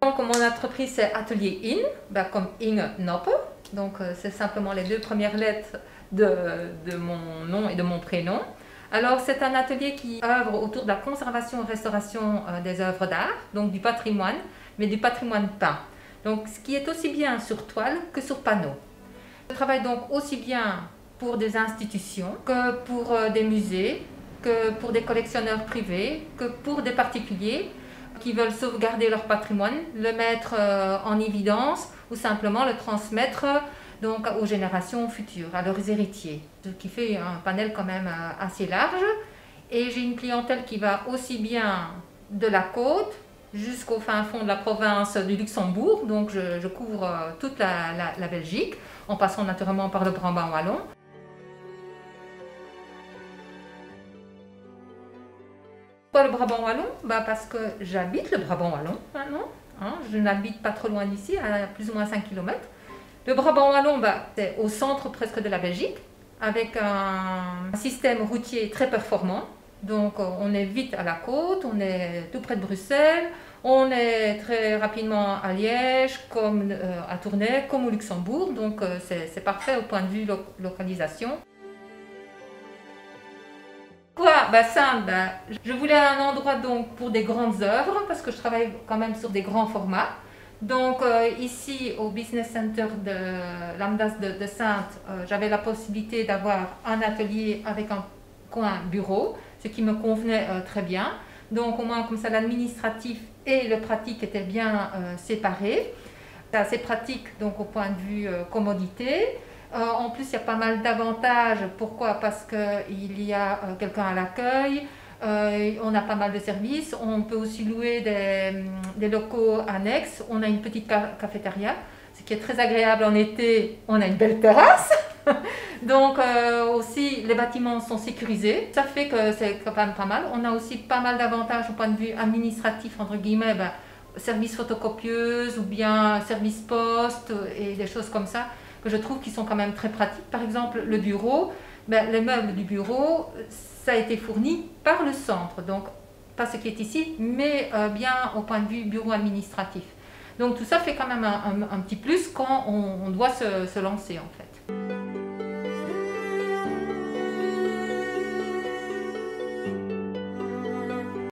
Donc mon entreprise c'est Atelier In, comme Inge Noppe. Donc c'est simplement les deux premières lettres de mon nom et de mon prénom. Alors c'est un atelier qui œuvre autour de la conservation et restauration des œuvres d'art, donc du patrimoine, mais du patrimoine peint. Donc ce qui est aussi bien sur toile que sur panneau. Je travaille donc aussi bien pour des institutions que pour des musées, que pour des collectionneurs privés, que pour des particuliers qui veulent sauvegarder leur patrimoine, le mettre en évidence ou simplement le transmettre donc aux générations futures, à leurs héritiers. Ce qui fait un panel quand même assez large. Et j'ai une clientèle qui va aussi bien de la côte jusqu'au fin fond de la province du Luxembourg. Donc je couvre toute la Belgique, en passant naturellement par le Brabant wallon. Pourquoi le Brabant wallon? Parce que j'habite le Brabant wallon maintenant. Je n'habite pas trop loin d'ici, à plus ou moins 5 km. Le Brabant wallon, c'est au centre presque de la Belgique, avec un système routier très performant. Donc on est vite à la côte, on est tout près de Bruxelles, on est très rapidement à Liège, comme à Tournai, comme au Luxembourg. Donc c'est parfait au point de vue localisation. Pourquoi Saintes, je voulais un endroit donc pour des grandes œuvres, parce que je travaille quand même sur des grands formats. Donc ici au Business Center de l'Amdas de Saintes, j'avais la possibilité d'avoir un atelier avec un coin bureau, ce qui me convenait très bien. Donc au moins comme ça l'administratif et le pratique étaient bien séparés. C'est assez pratique donc au point de vue commodité. En plus, il y a pas mal d'avantages. Pourquoi? Parce qu'il y a quelqu'un à l'accueil, on a pas mal de services, on peut aussi louer des locaux annexes, on a une petite cafétéria, ce qui est très agréable en été, on a une belle terrasse. Donc aussi, les bâtiments sont sécurisés, ça fait que c'est quand même pas mal. On a aussi pas mal d'avantages au point de vue administratif, entre guillemets, service photocopieuse ou bien service poste et des choses comme ça, que je trouve qui sont quand même très pratiques. Par exemple, le bureau, les meubles du bureau, ça a été fourni par le centre, donc pas ce qui est ici, mais bien au point de vue bureau administratif. Donc tout ça fait quand même un petit plus quand on doit se lancer en fait.